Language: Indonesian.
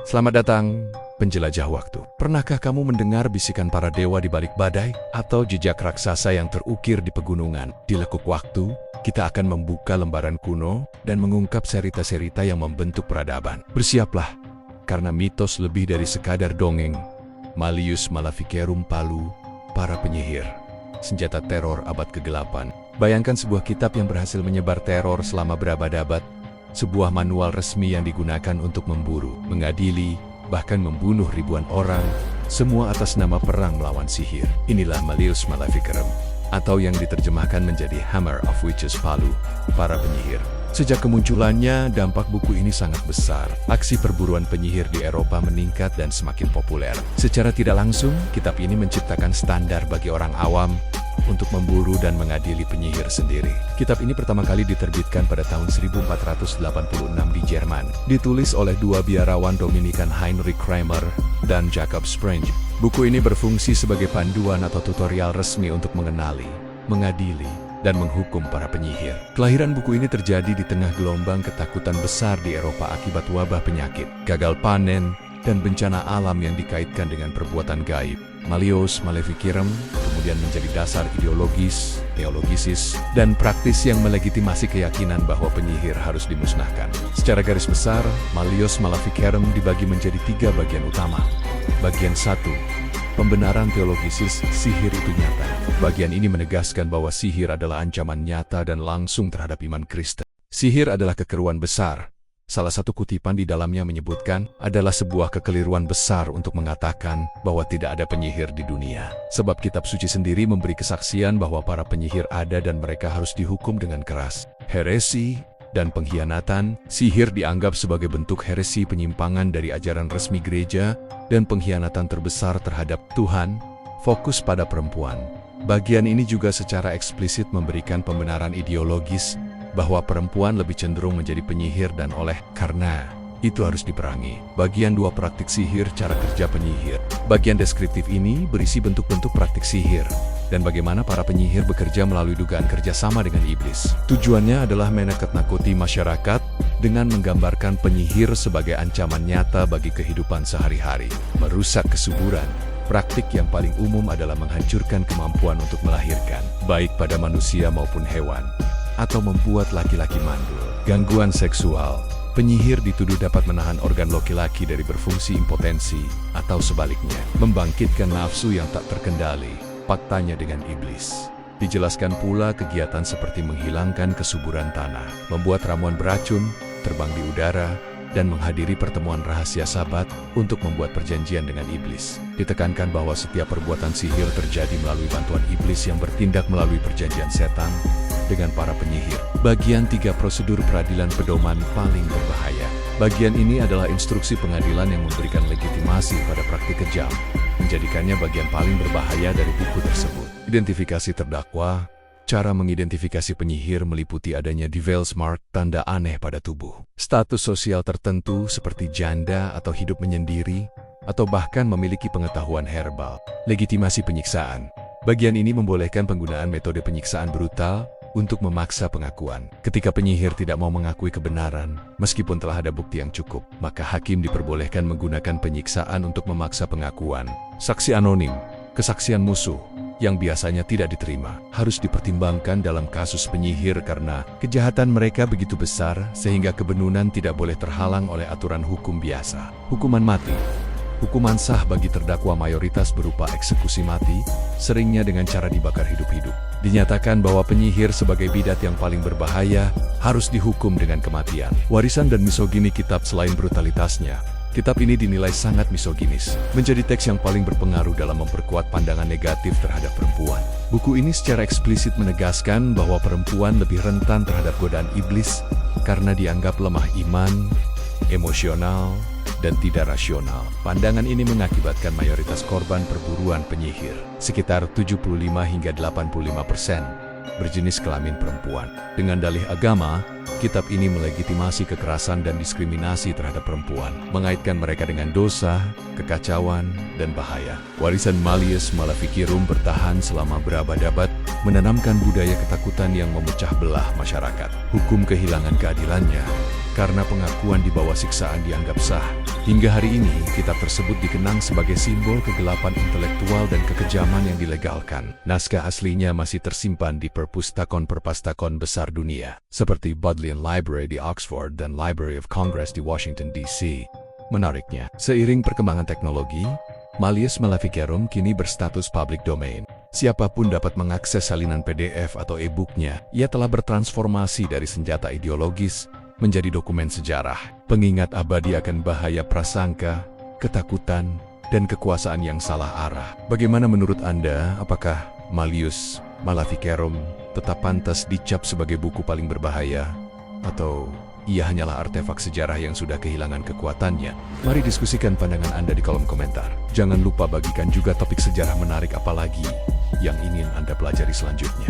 Selamat datang, penjelajah waktu. Pernahkah kamu mendengar bisikan para dewa di balik badai? Atau jejak raksasa yang terukir di pegunungan? Di lekuk waktu, kita akan membuka lembaran kuno dan mengungkap cerita-cerita yang membentuk peradaban. Bersiaplah, karena mitos lebih dari sekadar dongeng. Malleus Maleficarum Palu, para penyihir. Senjata teror abad ke-8. Bayangkan sebuah kitab yang berhasil menyebar teror selama berabad-abad. Sebuah manual resmi yang digunakan untuk memburu, mengadili, bahkan membunuh ribuan orang, semua atas nama perang melawan sihir. Inilah Malleus Maleficarum, atau yang diterjemahkan menjadi Hammer of Witches Palu, para penyihir. Sejak kemunculannya, dampak buku ini sangat besar. Aksi perburuan penyihir di Eropa meningkat dan semakin populer. Secara tidak langsung, kitab ini menciptakan standar bagi orang awam untuk memburu dan mengadili penyihir sendiri. Kitab ini pertama kali diterbitkan pada tahun 1486 di Jerman. Ditulis oleh dua biarawan Dominikan Heinrich Kramer dan Jacob Sprenge. Buku ini berfungsi sebagai panduan atau tutorial resmi untuk mengenali, mengadili, dan menghukum para penyihir. Kelahiran buku ini terjadi di tengah gelombang ketakutan besar di Eropa akibat wabah penyakit, gagal panen, dan bencana alam yang dikaitkan dengan perbuatan gaib. Malleus Maleficarum kemudian menjadi dasar ideologis, teologisis, dan praktis yang melegitimasi keyakinan bahwa penyihir harus dimusnahkan. Secara garis besar, Malleus Maleficarum dibagi menjadi 3 bagian utama. Bagian 1, pembenaran teologisis, sihir itu nyata. Bagian ini menegaskan bahwa sihir adalah ancaman nyata dan langsung terhadap iman Kristen. Sihir adalah kekeruan besar. Salah satu kutipan di dalamnya menyebutkan adalah sebuah kekeliruan besar untuk mengatakan bahwa tidak ada penyihir di dunia. Sebab kitab suci sendiri memberi kesaksian bahwa para penyihir ada dan mereka harus dihukum dengan keras. Heresi dan pengkhianatan, sihir dianggap sebagai bentuk heresi penyimpangan dari ajaran resmi gereja dan pengkhianatan terbesar terhadap Tuhan, fokus pada perempuan. Bagian ini juga secara eksplisit memberikan pembenaran ideologis bahwa perempuan lebih cenderung menjadi penyihir dan oleh karena itu harus diperangi. Bagian 2 praktik sihir, cara kerja penyihir. Bagian deskriptif ini berisi bentuk-bentuk praktik sihir dan bagaimana para penyihir bekerja melalui dugaan kerjasama dengan iblis. Tujuannya adalah menakut-nakuti masyarakat dengan menggambarkan penyihir sebagai ancaman nyata bagi kehidupan sehari-hari, merusak kesuburan. Praktik yang paling umum adalah menghancurkan kemampuan untuk melahirkan, baik pada manusia maupun hewan, atau membuat laki-laki mandul. Gangguan seksual. Penyihir dituduh dapat menahan organ laki-laki dari berfungsi impotensi, atau sebaliknya, membangkitkan nafsu yang tak terkendali, faktanya dengan iblis. Dijelaskan pula kegiatan seperti menghilangkan kesuburan tanah, membuat ramuan beracun, terbang di udara, dan menghadiri pertemuan rahasia sabat untuk membuat perjanjian dengan iblis. Ditekankan bahwa setiap perbuatan sihir terjadi melalui bantuan iblis yang bertindak melalui perjanjian setan dengan para penyihir. Bagian 3, prosedur peradilan pedoman paling berbahaya. Bagian ini adalah instruksi pengadilan yang memberikan legitimasi pada praktik kejam, menjadikannya bagian paling berbahaya dari buku tersebut. Identifikasi terdakwa. Cara mengidentifikasi penyihir meliputi adanya devil's mark, tanda aneh pada tubuh, status sosial tertentu seperti janda atau hidup menyendiri, atau bahkan memiliki pengetahuan herbal. Legitimasi penyiksaan. Bagian ini membolehkan penggunaan metode penyiksaan brutal untuk memaksa pengakuan. Ketika penyihir tidak mau mengakui kebenaran, meskipun telah ada bukti yang cukup, maka hakim diperbolehkan menggunakan penyiksaan untuk memaksa pengakuan. Saksi anonim, kesaksian musuh, yang biasanya tidak diterima, harus dipertimbangkan dalam kasus penyihir karena kejahatan mereka begitu besar sehingga kebenunan tidak boleh terhalang oleh aturan hukum biasa. Hukuman mati. Hukuman sah bagi terdakwa mayoritas berupa eksekusi mati, seringnya dengan cara dibakar hidup-hidup. Dinyatakan bahwa penyihir sebagai bidat yang paling berbahaya harus dihukum dengan kematian. Warisan dan misogini kitab. Selain brutalitasnya, kitab ini dinilai sangat misoginis, menjadi teks yang paling berpengaruh dalam memperkuat pandangan negatif terhadap perempuan. Buku ini secara eksplisit menegaskan bahwa perempuan lebih rentan terhadap godaan iblis karena dianggap lemah iman, emosional, dan tidak rasional. Pandangan ini mengakibatkan mayoritas korban perburuan penyihir, sekitar 75 hingga 85%, berjenis kelamin perempuan. Dengan dalih agama, kitab ini melegitimasi kekerasan dan diskriminasi terhadap perempuan, mengaitkan mereka dengan dosa, kekacauan, dan bahaya. Warisan Malleus Maleficarum bertahan selama berabad-abad, menanamkan budaya ketakutan yang memecah belah masyarakat. Hukum kehilangan keadilannya. karena pengakuan di bawah siksaan dianggap sah. Hingga hari ini, kitab tersebut dikenang sebagai simbol kegelapan intelektual dan kekejaman yang dilegalkan. Naskah aslinya masih tersimpan di perpustakaan besar dunia, seperti Bodleian Library di Oxford dan Library of Congress di Washington, D.C. Menariknya, seiring perkembangan teknologi, Malleus Maleficarum kini berstatus public domain. Siapapun dapat mengakses salinan PDF atau e-booknya. Ia telah bertransformasi dari senjata ideologis menjadi dokumen sejarah, pengingat abadi akan bahaya prasangka, ketakutan, dan kekuasaan yang salah arah. Bagaimana menurut Anda, apakah Malleus Maleficarum tetap pantas dicap sebagai buku paling berbahaya? Atau ia hanyalah artefak sejarah yang sudah kehilangan kekuatannya? Mari diskusikan pandangan Anda di kolom komentar. Jangan lupa bagikan juga topik sejarah menarik apalagi yang ingin Anda pelajari selanjutnya.